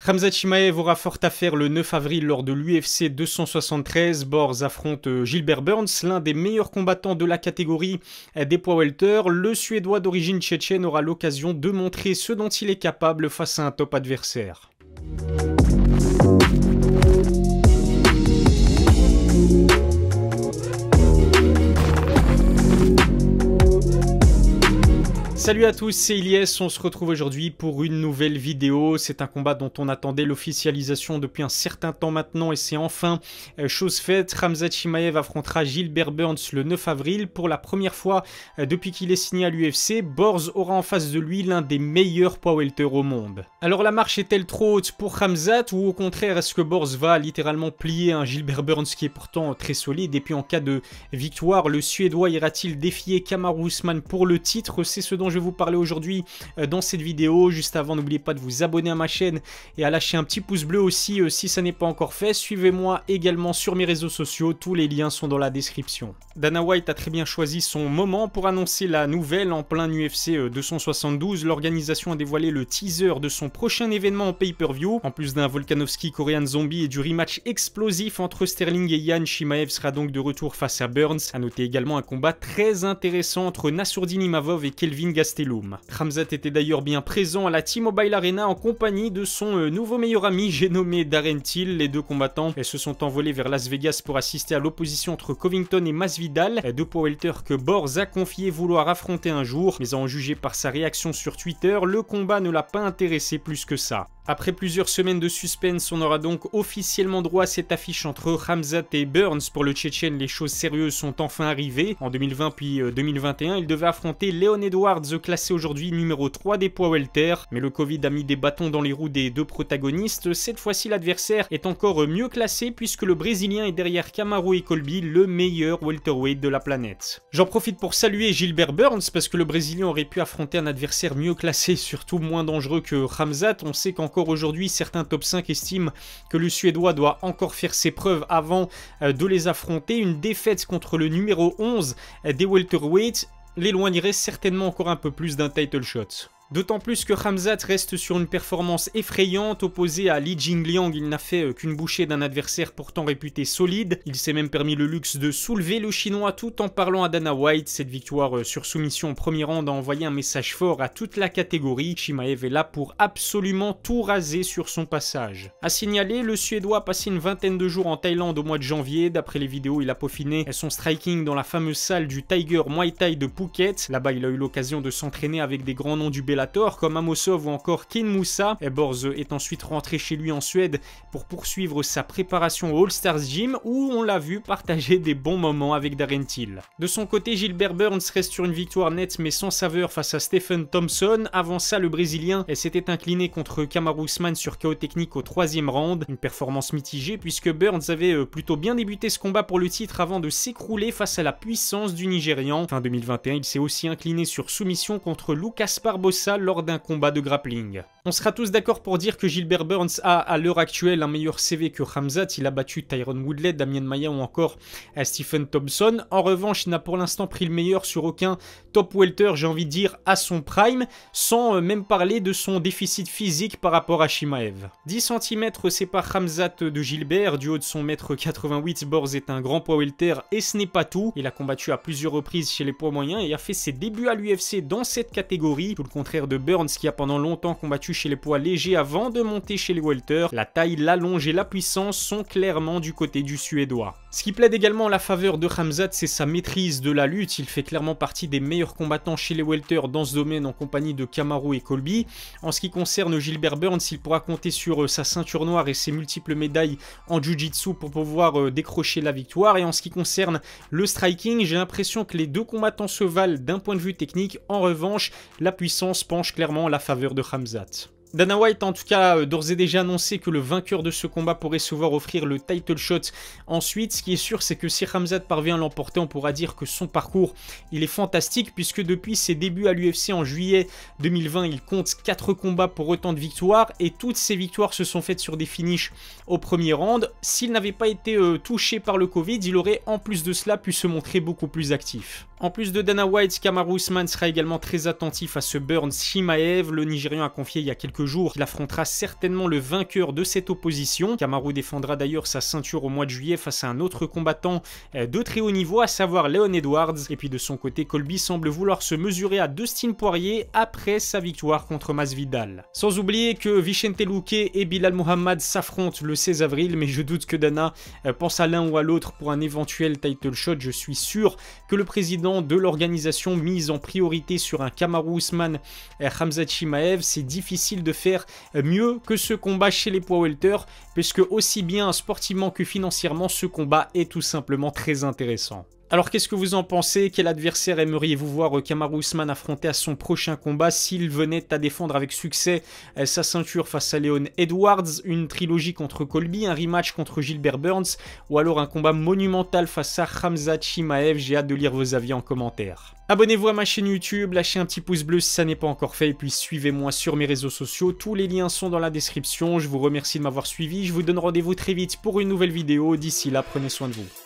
Khamzat Chimaev aura fort à faire le 9 avril lors de l'UFC 273. Borz affronte Gilbert Burns, l'un des meilleurs combattants de la catégorie des poids welter. Le Suédois d'origine tchétchène aura l'occasion de montrer ce dont il est capable face à un top adversaire. Salut à tous, c'est Ilyes, on se retrouve aujourd'hui pour une nouvelle vidéo. C'est un combat dont on attendait l'officialisation depuis un certain temps maintenant et c'est enfin chose faite. Khamzat Chimaev affrontera Gilbert Burns le 9 avril. Pour la première fois depuis qu'il est signé à l'UFC, Borz aura en face de lui l'un des meilleurs poids welter au monde. Alors la marche est-elle trop haute pour Khamzat ou au contraire est-ce que Borz va littéralement plier un Gilbert Burns qui est pourtant très solide? Et puis en cas de victoire, le Suédois ira-t-il défier Kamaru Usman pour le titre? C'est ce dont je vais vous parler aujourd'hui dans cette vidéo. Juste avant, n'oubliez pas de vous abonner à ma chaîne et à lâcher un petit pouce bleu aussi si ça n'est pas encore fait. Suivez-moi également sur mes réseaux sociaux, tous les liens sont dans la description. Dana White a très bien choisi son moment pour annoncer la nouvelle en plein UFC 272. L'organisation a dévoilé le teaser de son prochain événement en pay-per-view. En plus d'un Volkanovski Korean Zombie et du rematch explosif entre Sterling et Yan, Chimaev sera donc de retour face à Burns. A noter également un combat très intéressant entre Nassourdine Imavov et Kelvin Gastelum. Khamzat était d'ailleurs bien présent à la T-Mobile Arena en compagnie de son nouveau meilleur ami, j'ai nommé Darren Till. Les deux combattants se sont envolés vers Las Vegas pour assister à l'opposition entre Covington et Masvidal, deux poids welter que Borz a confié vouloir affronter un jour, mais à en juger par sa réaction sur Twitter, le combat ne l'a pas intéressé plus que ça. Après plusieurs semaines de suspense, on aura donc officiellement droit à cette affiche entre Khamzat et Burns. Pour le Tchétchène, les choses sérieuses sont enfin arrivées. En 2020 puis 2021, il devait affronter Leon Edwards, classé aujourd'hui numéro 3 des poids welter. Mais le Covid a mis des bâtons dans les roues des deux protagonistes. Cette fois-ci, l'adversaire est encore mieux classé puisque le Brésilien est derrière Kamaru et Colby, le meilleur welterweight de la planète. J'en profite pour saluer Gilbert Burns parce que le Brésilien aurait pu affronter un adversaire mieux classé, surtout moins dangereux que Khamzat. On sait qu'encore aujourd'hui, certains top 5 estiment que le Suédois doit encore faire ses preuves avant de les affronter. Une défaite contre le numéro 11 des welterweights l'éloignerait certainement encore un peu plus d'un title shot. D'autant plus que Khamzat reste sur une performance effrayante. Opposé à Li Jingliang, il n'a fait qu'une bouchée d'un adversaire pourtant réputé solide. Il s'est même permis le luxe de soulever le chinois tout en parlant à Dana White. Cette victoire sur soumission au premier round a envoyé un message fort à toute la catégorie. Chimaev est là pour absolument tout raser sur son passage. A signaler, le Suédois a passé une vingtaine de jours en Thaïlande au mois de janvier. D'après les vidéos, il a peaufiné son striking dans la fameuse salle du Tiger Muay Thai de Phuket. Là-bas, il a eu l'occasion de s'entraîner avec des grands noms du Bellator comme Amosov ou encore Ken Moussa. Borz est ensuite rentré chez lui en Suède pour poursuivre sa préparation au All Stars Gym où on l'a vu partager des bons moments avec Darren Till. De son côté, Gilbert Burns reste sur une victoire nette mais sans saveur face à Stephen Thompson. Avant ça, le Brésilien s'était incliné contre Kamaru Usman sur KO technique au 3e round. Une performance mitigée puisque Burns avait plutôt bien débuté ce combat pour le titre avant de s'écrouler face à la puissance du Nigérian. Fin 2021, il s'est aussi incliné sur soumission contre Lucas Barbosa lors d'un combat de grappling. On sera tous d'accord pour dire que Gilbert Burns a à l'heure actuelle un meilleur CV que Khamzat. Il a battu Tyron Woodley, Damian Maia ou encore Stephen Thompson. En revanche, il n'a pour l'instant pris le meilleur sur aucun top welter, j'ai envie de dire, à son prime, sans même parler de son déficit physique par rapport à Chimaev. 10 cm séparent Khamzat de Gilbert. Du haut de son mètre 88, Borz est un grand poids welter et ce n'est pas tout. Il a combattu à plusieurs reprises chez les poids moyens et a fait ses débuts à l'UFC dans cette catégorie, tout le contraire de Burns qui a pendant longtemps combattu chez les poids légers avant de monter chez les welter. La taille, l'allonge et la puissance sont clairement du côté du Suédois. Ce qui plaide également en la faveur de Khamzat, c'est sa maîtrise de la lutte. Il fait clairement partie des meilleurs combattants chez les welter dans ce domaine en compagnie de Kamaru et Colby. En ce qui concerne Gilbert Burns, il pourra compter sur sa ceinture noire et ses multiples médailles en jiu-jitsu pour pouvoir décrocher la victoire. Et en ce qui concerne le striking, j'ai l'impression que les deux combattants se valent d'un point de vue technique. En revanche, la puissance penche clairement en la faveur de Khamzat. Dana White a en tout cas d'ores et déjà annoncé que le vainqueur de ce combat pourrait se voir offrir le title shot ensuite. Ce qui est sûr, c'est que si Khamzat parvient à l'emporter, on pourra dire que son parcours il est fantastique puisque depuis ses débuts à l'UFC en juillet 2020, il compte 4 combats pour autant de victoires et toutes ces victoires se sont faites sur des finishes au premier round. S'il n'avait pas été touché par le Covid, il aurait en plus de cela pu se montrer beaucoup plus actif. En plus de Dana White, Kamaru Usman sera également très attentif à ce Burns Chimaev. Le Nigérian a confié il y a quelques jours qu'il affrontera certainement le vainqueur de cette opposition. Kamaru défendra d'ailleurs sa ceinture au mois de juillet face à un autre combattant de très haut niveau, à savoir Leon Edwards. Et puis de son côté, Colby semble vouloir se mesurer à Dustin Poirier après sa victoire contre Masvidal. Sans oublier que Vicente Luque et Bilal Muhammad s'affrontent le 16 avril, mais je doute que Dana pense à l'un ou à l'autre pour un éventuel title shot. Je suis sûr que le président de l'organisation mise en priorité sur un Kamaru Usman Khamzat Chimaev. C'est difficile de faire mieux que ce combat chez les poids welter, puisque aussi bien sportivement que financièrement, ce combat est tout simplement très intéressant. Alors qu'est-ce que vous en pensez? Quel adversaire aimeriez-vous voir Kamaru Usman affronter à son prochain combat s'il venait à défendre avec succès sa ceinture face à Leon Edwards, une trilogie contre Colby, un rematch contre Gilbert Burns ou alors un combat monumental face à Khamzat Chimaev? J'ai hâte de lire vos avis en commentaire. Abonnez-vous à ma chaîne YouTube, lâchez un petit pouce bleu si ça n'est pas encore fait et puis suivez-moi sur mes réseaux sociaux. Tous les liens sont dans la description. Je vous remercie de m'avoir suivi. Je vous donne rendez-vous très vite pour une nouvelle vidéo. D'ici là, prenez soin de vous.